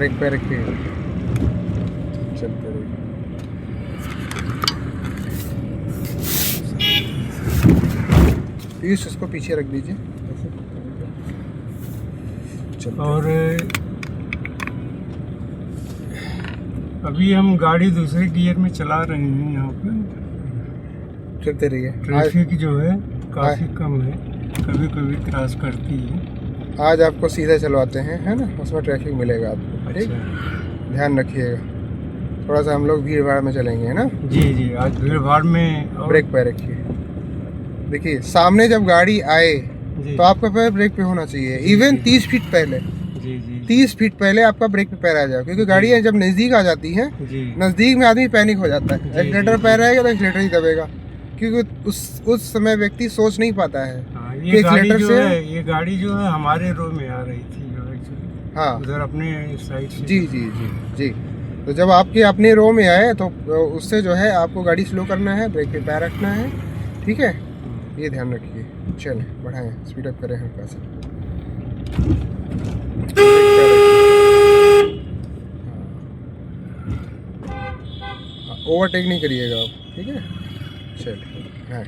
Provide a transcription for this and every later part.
Break पे रखिए, चलते रहिए। पीयूष इसको पीछे रख दीजिए और अभी हम गाड़ी दूसरे गियर में चला रहे हैं। यहाँ पे चलते रहिए। ट्रैफिक जो है काफ़ी कम है, कभी कभी क्रॉस करती है। आज आपको सीधा चलवाते हैं, है ना, उसमें ट्रैफिक मिलेगा आपको, ठीक। ध्यान रखिएगा, थोड़ा सा हम लोग भीड़ भाड़ में चलेंगे, है ना। जी जी, आज भीड़ भाड़ में। ब्रेक पे रखिए। देखिए सामने जब गाड़ी आए तो आपका पैर ब्रेक पे होना चाहिए, इवन 30 फीट पहले। जी जी, 30 फीट पहले आपका ब्रेक पे पैर आ जाए, क्योंकि गाड़ियाँ जब नज़दीक आ जाती हैं, नज़दीक में आदमी पैनिक हो जाता है। एक्सीलेटर पैर आएगा तो एक्सीलेटर ही दबेगा, क्योंकि उस समय व्यक्ति सोच नहीं पाता है कि एक्सीलेटर से। ये गाड़ी जो है हमारे रो में आ रही थी जो एक्चुअली, हाँ उधर अपने साइड से। जी जी जी जी। तो जब आपके अपने रो में आए तो उससे जो है आपको गाड़ी स्लो करना है, ब्रेक पे पैर रखना है, ठीक है, ये ध्यान रखिए। चलें बढ़ाएं, स्पीड अप करें हल्का सा। ओवरटेक नहीं करिएगा आप, ठीक है। चलिए हाँ,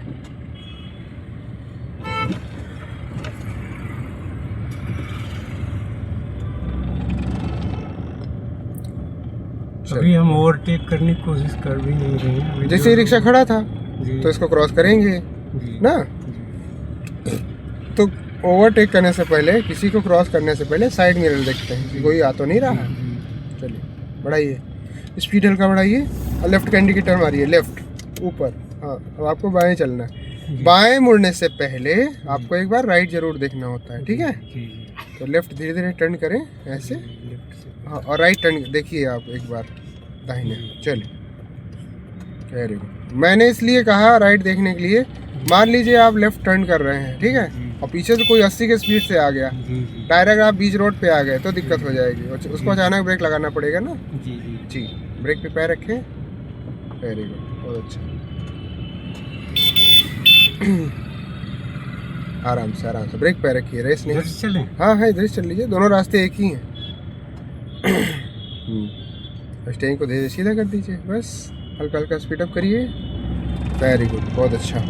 अभी हम ओवरटेक करने की कोशिश कर भी नहीं रहे हैं। जैसे रिक्शा खड़ा था तो इसको क्रॉस करेंगे ना, तो ओवरटेक करने से पहले, किसी को क्रॉस करने से पहले साइड मिरर देखते हैं कि कोई आ तो नहीं रहा। चलिए बढ़ाइए, स्पीड हल्का बढ़ाइए और लेफ्ट का इंडिकेटर मारिए, लेफ्ट ऊपर। हाँ, अब आपको बाएं चलना है। बाएं मुड़ने से पहले आपको एक बार राइट जरूर देखना होता है, ठीक है। तो लेफ्ट धीरे धीरे टर्न करें ऐसे, हाँ, और राइट टर्न देखिए आप एक बार दाहिने। चलिए वेरी गुड। मैंने इसलिए कहा राइट देखने के लिए, मान लीजिए आप लेफ्ट टर्न कर रहे हैं, ठीक है, और पीछे से कोई 80 के स्पीड से आ गया, डायरेक्ट आप बीच रोड पे आ गए तो दिक्कत हो जाएगी, उसको अचानक ब्रेक लगाना पड़ेगा ना। जी जी जी, ब्रेक पे पैर रखें, वेरी गुड, बहुत अच्छा। आराम से ब्रेक पे रखिए, रेस नहीं चले। हाँ है, इधर चल लीजिए, दोनों रास्ते एक ही हैं। स्टेयरिंग को धीरे सीधा कर दीजिए, बस हल्का हल्का स्पीड अप करिए, वेरी गुड, बहुत अच्छा।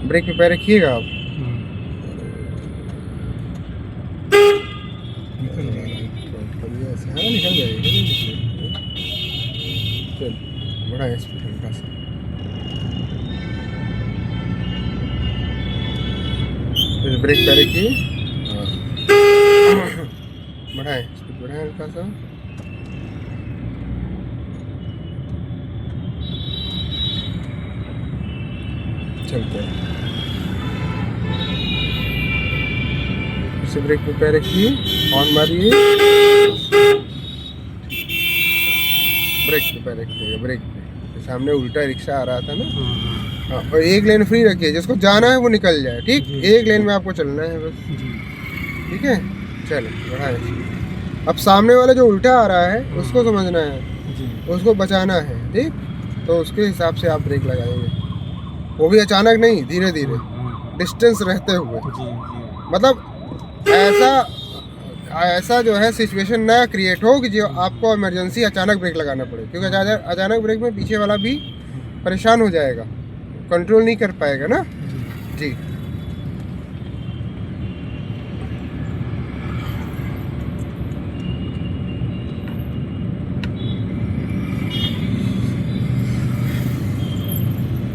ब्रेक पे पैर रखिएगा आप, निकल जाएगा। चल बड़ा स्पीड हल्का सा, ब्रेक पे रखिए, बढ़ाएं स्पीड, बढ़ाएं हल्का सा। चलते हैं, इसे ब्रेक पे पैर रखिए, ऑन मारिए, ब्रेक पे पैर रखिएगा, ब्रेक पे। सामने उल्टा रिक्शा आ रहा था ना, हाँ, और एक लेन फ्री रखिए, जिसको जाना है वो निकल जाए, ठीक। एक लेन में आपको चलना है बस, ठीक है। चलो बढ़ाएं। अब सामने वाला जो उल्टा आ रहा है उसको समझना है, उसको बचाना है, ठीक, तो उसके हिसाब से आप ब्रेक लगाएंगे, वो भी अचानक नहीं, धीरे धीरे, डिस्टेंस रहते हुए। मतलब ऐसा जो है सिचुएशन ना क्रिएट हो कि जो आपको इमरजेंसी अचानक ब्रेक लगाना पड़े, क्योंकि अचानक ब्रेक में पीछे वाला भी परेशान हो जाएगा, कंट्रोल नहीं कर पाएगा ना जी।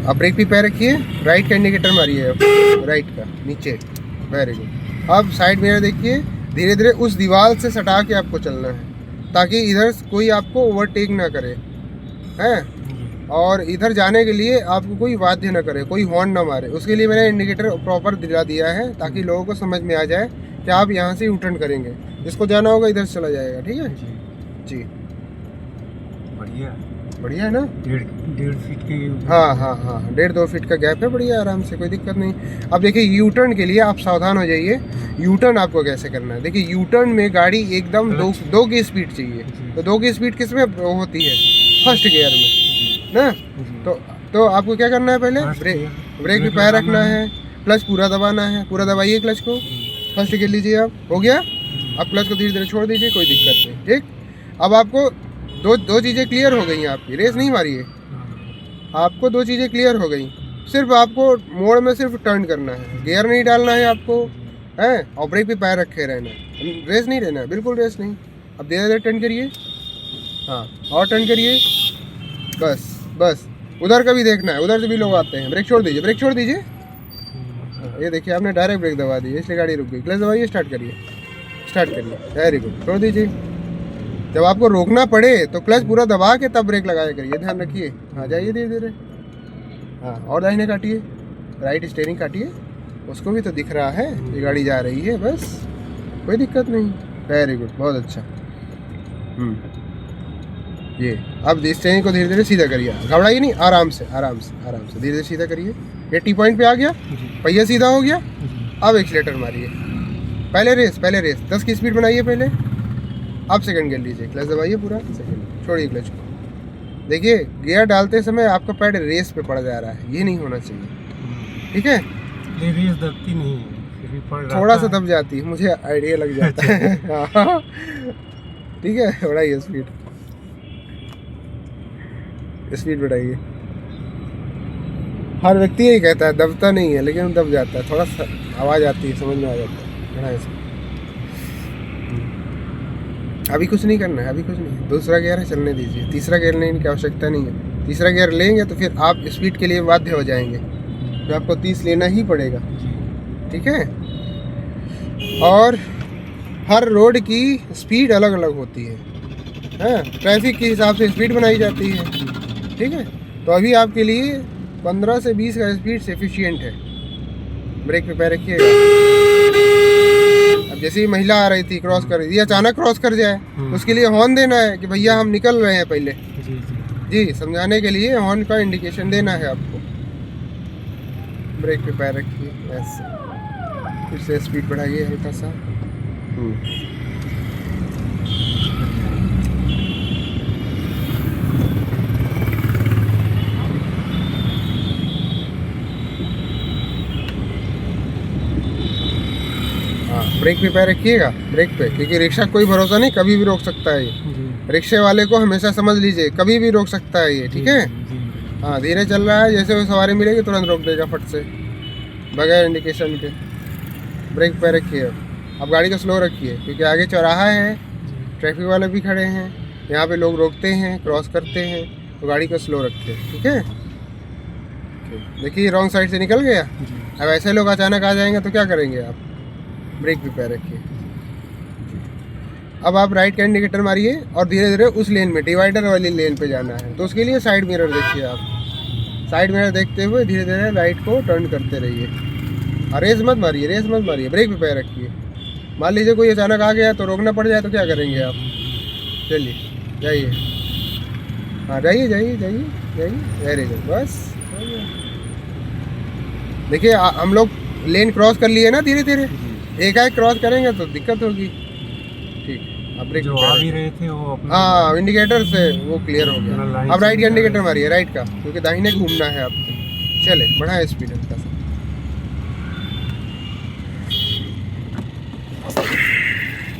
आप ब्रेक पे पैर रखिए, राइट का इंडिकेटर मारिए, राइट का नीचे, वेरी गुड। अब साइड मिरर देखिए, धीरे धीरे उस दीवार से सटा के आपको चलना है, ताकि इधर कोई आपको ओवरटेक ना करे, हैं, और इधर जाने के लिए आपको कोई वाद्य ना करे, कोई हॉर्न ना मारे। उसके लिए मैंने इंडिकेटर प्रॉपर दिला दिया है, ताकि लोगों को समझ में आ जाए कि आप यहाँ से यू टर्न करेंगे, जिसको जाना होगा इधर से चला जाएगा, ठीक है जी। बढ़िया है ना, 1.5 फीट की, हाँ 1.5-2 फीट का गैप है, बढ़िया, आराम से, कोई दिक्कत नहीं। अब देखिए यू टर्न के लिए आप सावधान हो जाइए। यू टर्न आपको कैसे करना है, देखिए यू टर्न में गाड़ी एकदम दो की स्पीड चाहिए, तो 2 की स्पीड किस में होती है, फर्स्ट गियर में ना। तो आपको क्या करना है, पहले ब्रेक पे पैर रखना है, क्लच पूरा दबाना है, पूरा दबाइए क्लच को, फर्स्ट गियर लीजिए आप, हो गया। अब क्लच को धीरे धीरे छोड़ दीजिए, कोई दिक्कत नहीं। ठीक, अब आपको दो चीज़ें क्लियर हो गई हैं आपकी। रेस नहीं मारिए, आपको 2 चीज़ें क्लियर हो गई। सिर्फ आपको मोड़ में सिर्फ टर्न करना है, गियर नहीं डालना है आपको, है, और ब्रेक पे पैर रखे रहना है। रेस नहीं रहना है, बिल्कुल रेस नहीं। अब धीरे धीरे टर्न करिए, हाँ, और टर्न करिए, बस बस। उधर का भी देखना है, उधर से भी लोग आते हैं। ब्रेक छोड़ दीजिए, ब्रेक छोड़ दीजिए। ये देखिए आपने डायरेक्ट ब्रेक दबा दी, इसलिए गाड़ी रुक गई। क्लच दबाइए, स्टार्ट करिए, स्टार्ट करिए, वेरी गुड। छोड़ दीजिए। जब आपको रोकना पड़े तो क्लच पूरा दबा के तब ब्रेक लगाया करिए, ध्यान रखिए। हाँ, जाइए धीरे धीरे, हाँ, और दाहिने काटिए, राइट स्टीयरिंग काटिए, उसको भी तो दिख रहा है ये गाड़ी जा रही है, बस, कोई दिक्कत नहीं। वेरी गुड, बहुत अच्छा। ये अब स्टीयरिंग को धीरे धीरे सीधा करिए, घबराइए नहीं, आराम से आराम से आराम से धीरे धीरे सीधा करिए। ये टी पॉइंट पे आ गया, पहिया सीधा हो गया। अब एक्सीलेटर मारिए, पहले रेस 10 की स्पीड बनाइए पहले। अब सेकंड गियर लीजिए, क्लच दबाइए पूरा, सेकंड छोड़िए क्लच को। देखिए गियर डालते समय आपका पैर रेस पे पड़ जा रहा है, ये नहीं होना चाहिए। ठीक है, ये रेस दबती नहीं है, फिर भी पड़ रहा थोड़ा सा दब जाती है, मुझे आइडिया लग जाता है। हाँ, ठीक है, बढ़ाइए स्पीड बढ़ाइए। हर व्यक्ति यही कहता है दबता नहीं है, लेकिन दब जाता है, थोड़ा सा आवाज़ आती है, समझ में आ जाता है। बढ़ाइए से। अभी कुछ नहीं करना है, अभी कुछ नहीं। दूसरा गियर है, चलने दीजिए। तीसरा गियर लेने की आवश्यकता नहीं है। तीसरा गियर लेंगे तो फिर आप स्पीड के लिए बाध्य हो जाएंगे, तो आपको 30 लेना ही पड़ेगा। ठीक है, और हर रोड की स्पीड अलग अलग होती है, हाँ, ट्रैफिक के हिसाब से स्पीड बनाई जाती है। ठीक है, तो अभी आपके लिए 15 से 20 का स्पीड सफिशिएंट है। ब्रेक पे पैर रखिएगा। अब जैसे ही महिला आ रही थी, क्रॉस कर रही थी, अचानक क्रॉस कर जाए तो उसके लिए हॉर्न देना है कि भैया हम निकल रहे हैं पहले। जी, समझाने के लिए हॉर्न का इंडिकेशन देना है आपको। ब्रेक पे पैर रखिए, ऐसे, फिर से स्पीड बढ़ाइए हल्का सा। ब्रेक पे पैर रखिएगा, ब्रेक पे, क्योंकि रिक्शा कोई भरोसा नहीं, कभी भी रोक सकता है ये। रिक्शे वाले को हमेशा समझ लीजिए, कभी भी रोक सकता है ये। ठीक है, हाँ, धीरे चल रहा है, जैसे वो सवारी मिलेगी तुरंत रोक देगा फट से, बगैर इंडिकेशन के। ब्रेक पे रखिए। अब गाड़ी को स्लो रखिए, क्योंकि आगे चौराहा है, ट्रैफिक वाले भी खड़े हैं, यहाँ पे लोग रोकते हैं, क्रॉस करते हैं, तो गाड़ी को स्लो रखिए। ठीक है, देखिए रॉन्ग साइड से निकल गया। अब ऐसे लोग अचानक आ जाएंगे तो क्या करेंगे आप? ब्रेक पे पैर रखिए। अब आप राइट का इंडिकेटर मारिए और धीरे धीरे उस लेन में, डिवाइडर वाली लेन पे जाना है, तो उसके लिए साइड मिरर देखिए आप। साइड मिरर देखते हुए धीरे धीरे राइट को टर्न करते रहिए, और रेस मत मारिए, ब्रेक पे पैर रखिए। मान लीजिए कोई अचानक आ गया तो रोकना पड़ जाए तो क्या करेंगे आप? चलिए, जाइए, हाँ, जाइए, वेरी गुड, बस। देखिए हम लोग लेन क्रॉस कर लिए ना धीरे धीरे, एकाएक क्रॉस करेंगे तो दिक्कत होगी। ठीक, अब ब्रेक जो आ भी रहे थे वो अपना, हाँ, इंडिकेटर से वो क्लियर हो गया। अब राइट का इंडिकेटर मारिए, राइट का, क्योंकि दाहिने घूमना है आपको। चले, बढ़ाए स्पीड हल्का सा,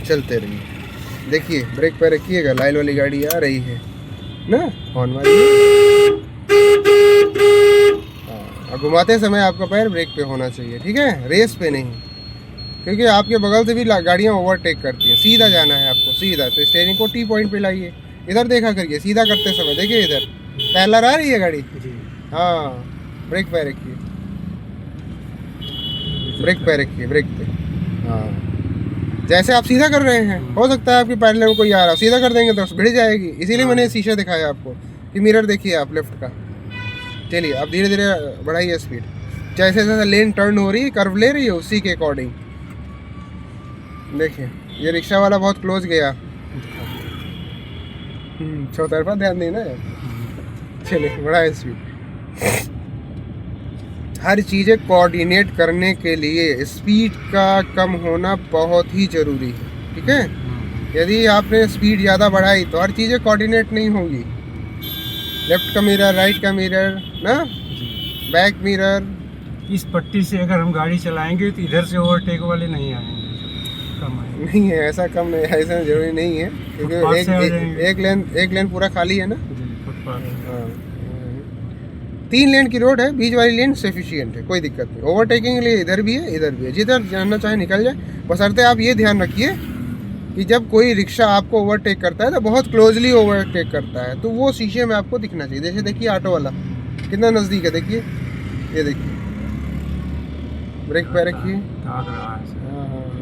चलते रहिए। देखिए ब्रेक पे रखिएगा, लाइल वाली गाड़ी आ रही है ना, हॉर्न मारिए। और घुमाते समय आपका पैर ब्रेक पे होना चाहिए। ठीक है, रेस पे नहीं, क्योंकि आपके बगल से भी गाड़ियाँ ओवरटेक करती हैं। सीधा जाना है आपको, सीधा, तो स्टीयरिंग को टी पॉइंट पे लाइए। इधर देखा करिए सीधा करते समय, देखिए इधर पैलर आ रही है गाड़ी। हाँ, ब्रेक पे रखिए, ब्रेक पे, हाँ, जैसे आप सीधा कर रहे हैं, हो सकता है आपके पैरेलल में कोई आ रहा है, सीधा कर देंगे तो भिड़ जाएगी। इसीलिए मैंने शीशा दिखाया आपको कि मिरर देखिए आप लेफ्ट का। चलिए, अब धीरे धीरे बढ़ाइए स्पीड, जैसे जैसे लेन टर्न हो रही है, कर्व ले रही है, उसी के अकॉर्डिंग। देखिए ये रिक्शा वाला बहुत क्लोज गया, चौतरफा ध्यान देना है। चलिए, बढ़ाइए स्पीड। हर चीज़ें कोऑर्डिनेट करने के लिए स्पीड का कम होना बहुत ही ज़रूरी है। ठीक है, यदि आपने स्पीड ज़्यादा बढ़ाई तो हर चीज़ें कोऑर्डिनेट नहीं होंगी। लेफ्ट का मिरर, राइट का मिरर ना, बैक मिरर। इस पट्टी से अगर हम गाड़ी चलाएंगे तो इधर से ओवरटेक वाले नहीं आएंगे। कम है। नहीं है, ऐसा कम नहीं है, ऐसा जरूरी नहीं है, फुटपाथ से आ क्योंकि जाएंगे। एक लेन पूरा खाली है ना। जी, फुटपाथ है। हाँ, 3 लेन की रोड है, बीच वाली लेन सफिशियंट है, कोई दिक्कत नहीं। ओवरटेकिंग के लिए इधर भी है, इधर भी है, जिधर जाना चाहे निकल जाए। बशर्ते आप ये ध्यान रखिए कि जब कोई रिक्शा आपको ओवरटेक करता है तो बहुत क्लोजली ओवरटेक करता है, तो वो शीशे में आपको दिखना चाहिए। जैसे देखिए ऑटो वाला कितना नज़दीक है, देखिए, ये देखिए, ब्रेक पे रखिए। दाग रहा है। हाँ हाँ हाँ,